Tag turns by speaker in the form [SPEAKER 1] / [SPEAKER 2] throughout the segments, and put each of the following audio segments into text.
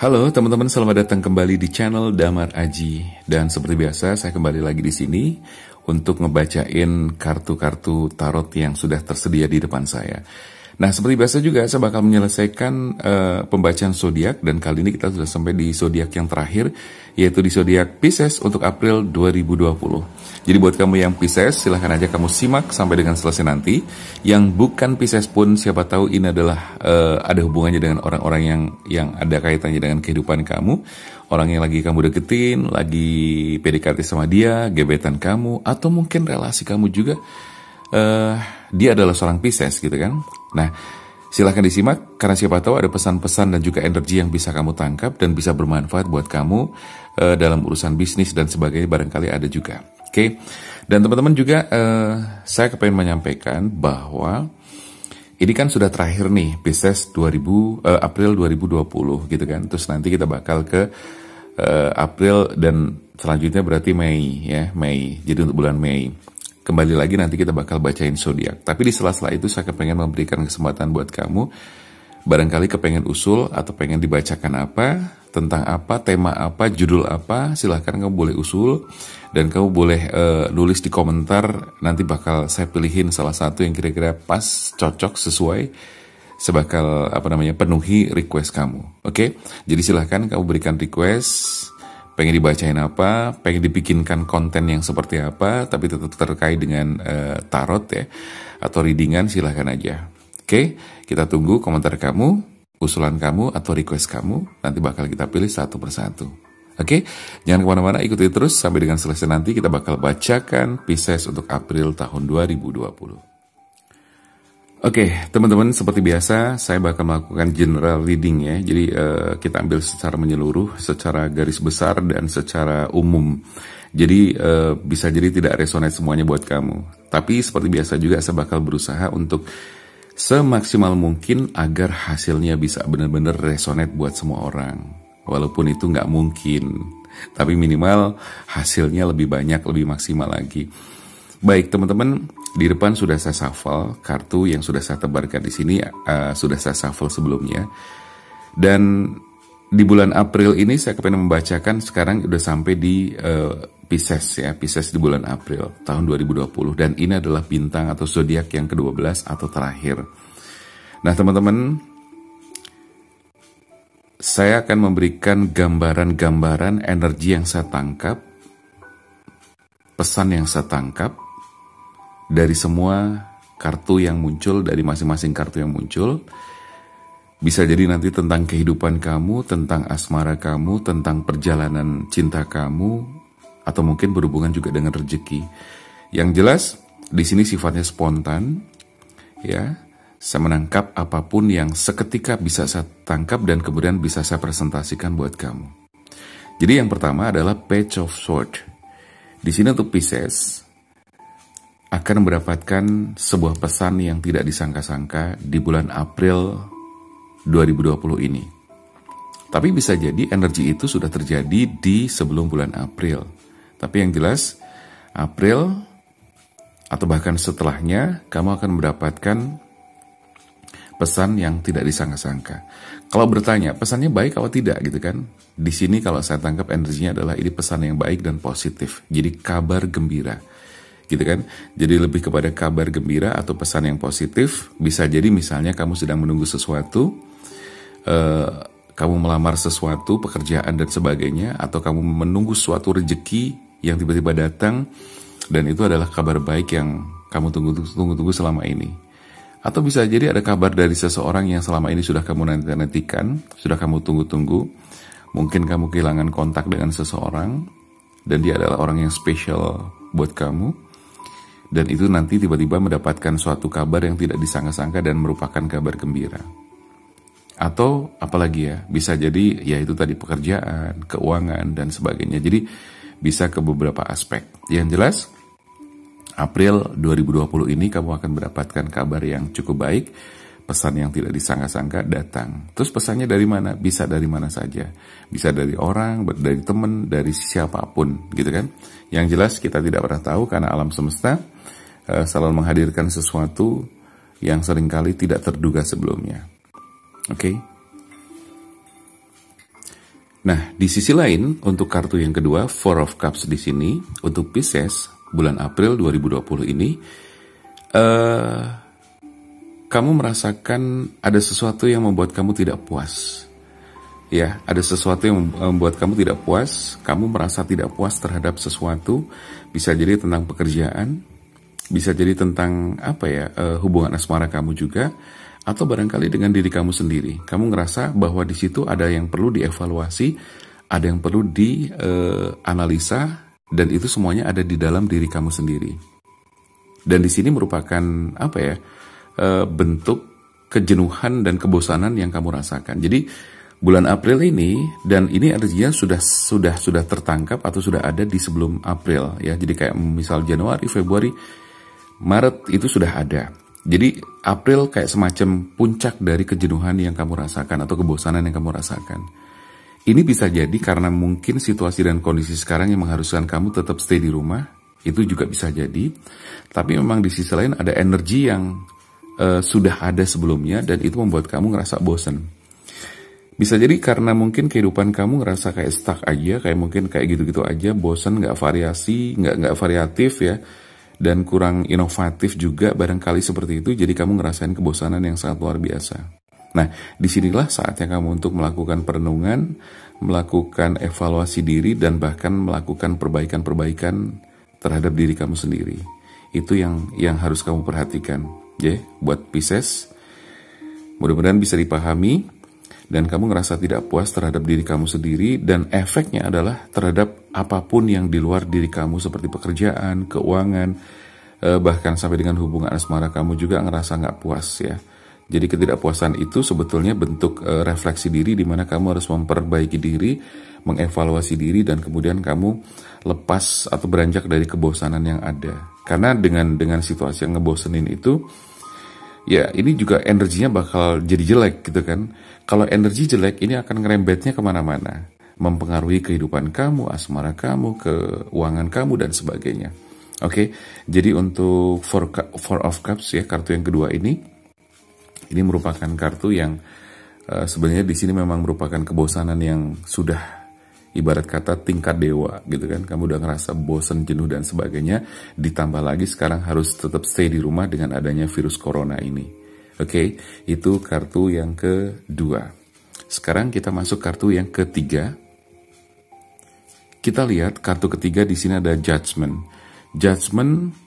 [SPEAKER 1] Halo teman-teman, selamat datang kembali di channel Damar Aji. Dan seperti biasa, saya kembali lagi di sini untuk ngebacain kartu-kartu tarot yang sudah tersedia di depan saya. Nah, seperti biasa juga saya bakal menyelesaikan pembacaan zodiak, dan kali ini kita sudah sampai di zodiak yang terakhir, yaitu di zodiak Pisces untuk April 2020. Jadi buat kamu yang Pisces, silahkan aja kamu simak sampai dengan selesai nanti. Yang bukan Pisces pun, siapa tahu ini adalah ada hubungannya dengan orang-orang yang ada kaitannya dengan kehidupan kamu, orang yang lagi kamu deketin, lagi PDKT sama dia, gebetan kamu, atau mungkin relasi kamu juga. Dia adalah seorang Pisces gitu kan. Nah, silahkan disimak karena siapa tahu ada pesan-pesan dan juga energi yang bisa kamu tangkap dan bisa bermanfaat buat kamu dalam urusan bisnis dan sebagainya, barangkali ada juga. Oke. Dan teman-teman juga saya kepengen menyampaikan bahwa ini kan sudah terakhir nih Pisces April 2020 gitu kan. Terus nanti kita bakal ke April dan selanjutnya berarti Mei ya, Mei. Jadi untuk bulan Mei. Kembali lagi nanti kita bakal bacain zodiak. Tapi di sela-sela itu saya kepengen memberikan kesempatan buat kamu, barangkali kepengen usul atau pengen dibacakan apa, tentang apa, tema apa, judul apa, silahkan kamu boleh usul. Dan kamu boleh nulis di komentar, nanti bakal saya pilihin salah satu yang kira-kira pas, cocok, sesuai, sebakal penuhi request kamu. Oke? Jadi silahkan kamu berikan request, pengen dibacain apa, pengen dibikinkan konten yang seperti apa, tapi tetap terkait dengan tarot ya, atau readingan, silahkan aja. Oke, kita tunggu komentar kamu, usulan kamu, atau request kamu, nanti bakal kita pilih satu persatu. Oke, jangan kemana-mana, ikuti terus sampai dengan selesai nanti kita bakal bacakan Pisces untuk April tahun 2020. Oke, teman-teman, seperti biasa saya bakal melakukan general reading ya. Jadi kita ambil secara menyeluruh, secara garis besar dan secara umum. Jadi bisa jadi tidak resonate semuanya buat kamu. Tapi seperti biasa juga saya bakal berusaha untuk semaksimal mungkin agar hasilnya bisa benar-benar resonate buat semua orang. Walaupun itu nggak mungkin, tapi minimal hasilnya lebih banyak, lebih maksimal lagi. Baik teman-teman, di depan sudah saya shuffle kartu yang sudah saya tebarkan di sini, sudah saya shuffle sebelumnya. Dan di bulan April ini saya kepengen membacakan, sekarang udah sampai di Pisces ya, Pisces di bulan April tahun 2020. Dan ini adalah bintang atau zodiak yang ke-12 atau terakhir. Nah teman-teman, saya akan memberikan gambaran-gambaran energi yang saya tangkap, pesan yang saya tangkap dari semua kartu yang muncul, dari masing-masing kartu yang muncul. Bisa jadi nanti tentang kehidupan kamu, tentang asmara kamu, tentang perjalanan cinta kamu, atau mungkin berhubungan juga dengan rezeki. Yang jelas, di sini sifatnya spontan, ya. Saya menangkap apapun yang seketika bisa saya tangkap dan kemudian bisa saya presentasikan buat kamu. Jadi yang pertama adalah Page of Swords. Di sini untuk Pisces akan mendapatkan sebuah pesan yang tidak disangka-sangka di bulan April 2020 ini. Tapi bisa jadi energi itu sudah terjadi di sebelum bulan April. Tapi yang jelas April atau bahkan setelahnya kamu akan mendapatkan pesan yang tidak disangka-sangka. Kalau bertanya, pesannya baik atau tidak gitu kan? Di sini kalau saya tangkap energinya adalah ini pesan yang baik dan positif. Jadi kabar gembira. Gitu kan? Jadi lebih kepada kabar gembira atau pesan yang positif. Bisa jadi misalnya kamu sedang menunggu sesuatu, kamu melamar sesuatu, pekerjaan dan sebagainya, atau kamu menunggu suatu rezeki yang tiba-tiba datang, dan itu adalah kabar baik yang kamu tunggu-tunggu selama ini. Atau bisa jadi ada kabar dari seseorang yang selama ini sudah kamu nantikan, sudah kamu tunggu-tunggu. Mungkin kamu kehilangan kontak dengan seseorang, dan dia adalah orang yang spesial buat kamu. Dan itu nanti tiba-tiba mendapatkan suatu kabar yang tidak disangka-sangka dan merupakan kabar gembira. Atau apalagi ya, bisa jadi ya itu tadi pekerjaan, keuangan, dan sebagainya. Jadi bisa ke beberapa aspek. Yang jelas, April 2020 ini kamu akan mendapatkan kabar yang cukup baik, pesan yang tidak disangka-sangka datang. Terus pesannya dari mana? Bisa dari mana saja. Bisa dari orang, dari teman, dari siapapun gitu kan. Yang jelas kita tidak pernah tahu karena alam semesta selalu menghadirkan sesuatu yang seringkali tidak terduga sebelumnya. Oke. Nah, di sisi lain, untuk kartu yang kedua, Four of Cups di sini, untuk Pisces, bulan April 2020 ini, kamu merasakan ada sesuatu yang membuat kamu tidak puas. Ya, ada sesuatu yang membuat kamu tidak puas, kamu merasa tidak puas terhadap sesuatu, bisa jadi tentang pekerjaan, bisa jadi tentang hubungan asmara kamu juga, atau barangkali dengan diri kamu sendiri. Kamu ngerasa bahwa di situ ada yang perlu dievaluasi, ada yang perlu dianalisa, dan itu semuanya ada di dalam diri kamu sendiri. Dan di sini merupakan bentuk kejenuhan dan kebosanan yang kamu rasakan. Jadi bulan April ini, dan ini artinya sudah tertangkap atau sudah ada di sebelum April ya. Jadi kayak misal Januari, Februari, Maret itu sudah ada. Jadi April kayak semacam puncak dari kejenuhan yang kamu rasakan atau kebosanan yang kamu rasakan. Ini bisa jadi karena mungkin situasi dan kondisi sekarang yang mengharuskan kamu tetap stay di rumah. Itu juga bisa jadi. Tapi memang di sisi lain ada energi yang sudah ada sebelumnya dan itu membuat kamu ngerasa bosan. Bisa jadi karena mungkin kehidupan kamu ngerasa kayak stuck aja, kayak mungkin kayak gitu-gitu aja, bosan, nggak variasi, nggak variatif ya, dan kurang inovatif juga barangkali seperti itu. Jadi kamu ngerasain kebosanan yang sangat luar biasa. Nah, disinilah saatnya kamu untuk melakukan perenungan, melakukan evaluasi diri, dan bahkan melakukan perbaikan-perbaikan terhadap diri kamu sendiri. Itu yang harus kamu perhatikan. Ya, buat Pisces, mudah-mudahan bisa dipahami dan kamu ngerasa tidak puas terhadap diri kamu sendiri, dan efeknya adalah terhadap apapun yang di luar diri kamu seperti pekerjaan, keuangan, bahkan sampai dengan hubungan asmara kamu juga ngerasa nggak puas ya. Jadi ketidakpuasan itu sebetulnya bentuk refleksi diri di mana kamu harus memperbaiki diri, mengevaluasi diri, dan kemudian kamu lepas atau beranjak dari kebosanan yang ada. Karena dengan situasi yang ngebosenin itu, ya ini juga energinya bakal jadi jelek gitu kan. Kalau energi jelek ini akan ngerembetnya kemana-mana, mempengaruhi kehidupan kamu, asmara kamu, keuangan kamu, dan sebagainya. Oke, jadi untuk Four of Cups ya, kartu yang kedua ini merupakan kartu yang sebenarnya di sini memang merupakan kebosanan yang sudah ibarat kata tingkat dewa gitu kan. Kamu udah ngerasa bosan, jenuh, dan sebagainya. Ditambah lagi sekarang harus tetap stay di rumah dengan adanya virus corona ini. Oke, itu kartu yang kedua. Sekarang kita masuk kartu yang ketiga. Kita lihat kartu ketiga di sini ada Judgment. Judgment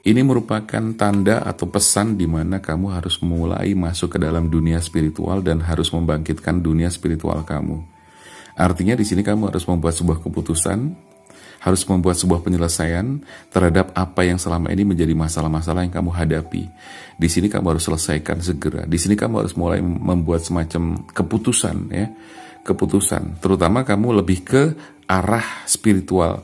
[SPEAKER 1] ini merupakan tanda atau pesan di mana kamu harus mulai masuk ke dalam dunia spiritual dan harus membangkitkan dunia spiritual kamu. Artinya di sini kamu harus membuat sebuah keputusan, harus membuat sebuah penyelesaian terhadap apa yang selama ini menjadi masalah-masalah yang kamu hadapi. Di sini kamu harus selesaikan segera. Di sini kamu harus mulai membuat semacam keputusan ya, keputusan. Terutama kamu lebih ke arah spiritual,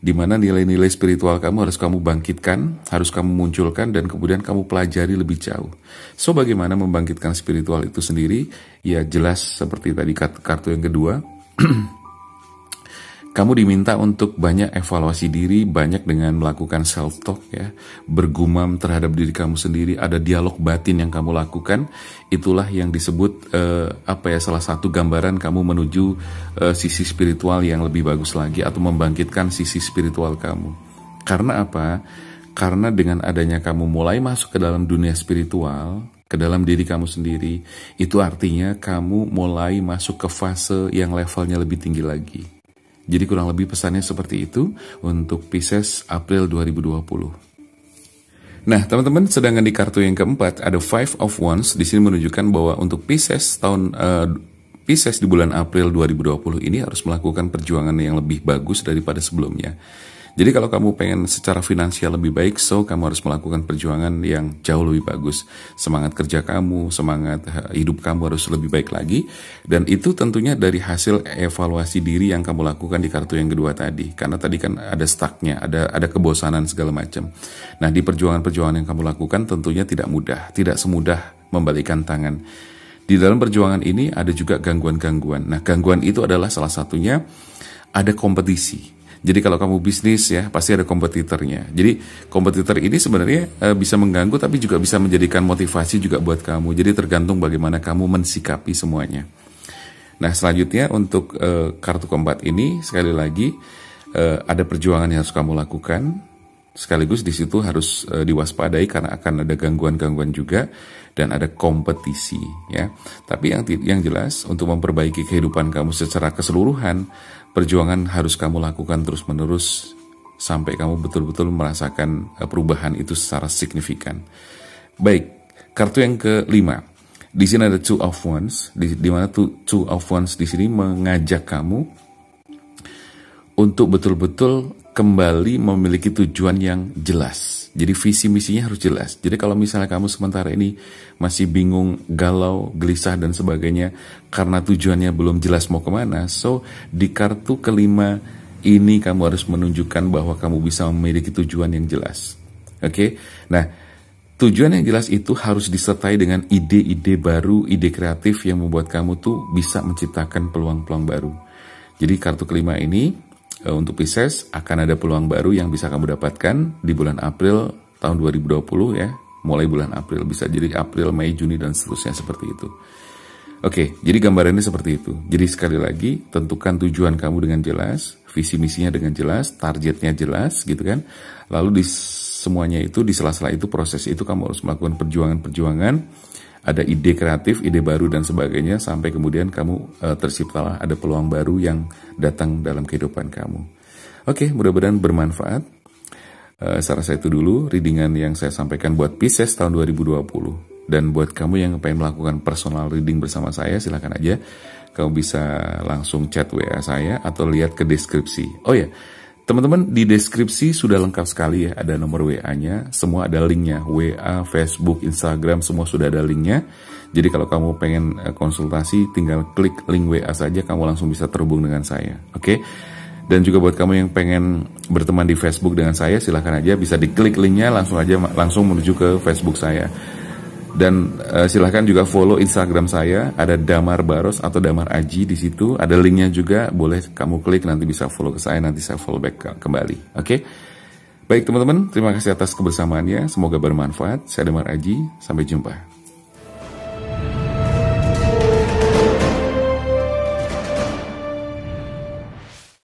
[SPEAKER 1] di mana nilai-nilai spiritual kamu harus kamu bangkitkan, harus kamu munculkan, dan kemudian kamu pelajari lebih jauh. So, bagaimana membangkitkan spiritual itu sendiri? Ya jelas seperti tadi kartu yang kedua. Kamu diminta untuk banyak evaluasi diri, banyak dengan melakukan self-talk ya, bergumam terhadap diri kamu sendiri, ada dialog batin yang kamu lakukan. Itulah yang disebut salah satu gambaran kamu menuju sisi spiritual yang lebih bagus lagi, atau membangkitkan sisi spiritual kamu. Karena apa? Karena dengan adanya kamu mulai masuk ke dalam dunia spiritual, ke dalam diri kamu sendiri, itu artinya kamu mulai masuk ke fase yang levelnya lebih tinggi lagi. Jadi kurang lebih pesannya seperti itu untuk Pisces April 2020. Nah, teman-teman, sedangkan di kartu yang keempat ada Five of Wands. Di sini menunjukkan bahwa untuk Pisces Pisces di bulan April 2020 ini harus melakukan perjuangan yang lebih bagus daripada sebelumnya. Jadi kalau kamu pengen secara finansial lebih baik, so kamu harus melakukan perjuangan yang jauh lebih bagus. Semangat kerja kamu, semangat hidup kamu harus lebih baik lagi. Dan itu tentunya dari hasil evaluasi diri yang kamu lakukan di kartu yang kedua tadi. Karena tadi kan ada stucknya, ada kebosanan segala macam. Nah, di perjuangan-perjuangan yang kamu lakukan tentunya tidak mudah, tidak semudah membalikan tangan. Di dalam perjuangan ini ada juga gangguan-gangguan. Nah, gangguan itu adalah salah satunya ada kompetisi. Jadi kalau kamu bisnis ya, pasti ada kompetitornya. Jadi kompetitor ini sebenarnya bisa mengganggu, tapi juga bisa menjadikan motivasi juga buat kamu. Jadi tergantung bagaimana kamu mensikapi semuanya. Nah, selanjutnya untuk kartu keempat ini sekali lagi ada perjuangan yang harus kamu lakukan, sekaligus di situ harus diwaspadai karena akan ada gangguan-gangguan juga dan ada kompetisi ya. Tapi yang jelas untuk memperbaiki kehidupan kamu secara keseluruhan, perjuangan harus kamu lakukan terus-menerus sampai kamu betul-betul merasakan perubahan itu secara signifikan. Baik, kartu yang kelima. Di sini ada Two of Wands, di mana Two of Wands di sini mengajak kamu untuk betul-betul kembali memiliki tujuan yang jelas. Jadi visi misinya harus jelas. Jadi kalau misalnya kamu sementara ini masih bingung, galau, gelisah dan sebagainya karena tujuannya belum jelas mau kemana, so di kartu kelima ini kamu harus menunjukkan bahwa kamu bisa memiliki tujuan yang jelas. Oke? Nah, tujuan yang jelas itu harus disertai dengan ide-ide baru, ide kreatif yang membuat kamu tuh bisa menciptakan peluang-peluang baru. Jadi kartu kelima ini untuk Pisces akan ada peluang baru yang bisa kamu dapatkan di bulan April tahun 2020 ya. Mulai bulan April, bisa jadi April, Mei, Juni dan seterusnya seperti itu. Oke, jadi gambarannya seperti itu. Jadi sekali lagi, tentukan tujuan kamu dengan jelas, visi misinya dengan jelas, targetnya jelas gitu kan. Lalu di semuanya itu, di sela-sela itu, proses itu kamu harus melakukan perjuangan-perjuangan, ada ide kreatif, ide baru dan sebagainya, sampai kemudian kamu terciptalah ada peluang baru yang datang dalam kehidupan kamu. Oke, mudah-mudahan bermanfaat. Saya rasa itu dulu readingan yang saya sampaikan buat Pisces tahun 2020. Dan buat kamu yang pengen melakukan personal reading bersama saya, silakan aja. Kamu bisa langsung chat WA saya atau lihat ke deskripsi. Oh ya, teman-teman, di deskripsi sudah lengkap sekali ya, ada nomor WA-nya, semua ada linknya, WA, Facebook, Instagram, semua sudah ada linknya. Jadi kalau kamu pengen konsultasi, tinggal klik link WA saja, kamu langsung bisa terhubung dengan saya. Oke? Dan juga buat kamu yang pengen berteman di Facebook dengan saya, silahkan aja, bisa diklik linknya, langsung menuju ke Facebook saya. Dan silahkan juga follow Instagram saya, ada Damar Baros atau Damar Aji di situ, ada linknya juga, boleh kamu klik, nanti bisa follow ke saya, nanti saya follow back kembali. Oke? Baik teman-teman, terima kasih atas kebersamaannya, semoga bermanfaat. Saya Damar Aji, sampai jumpa.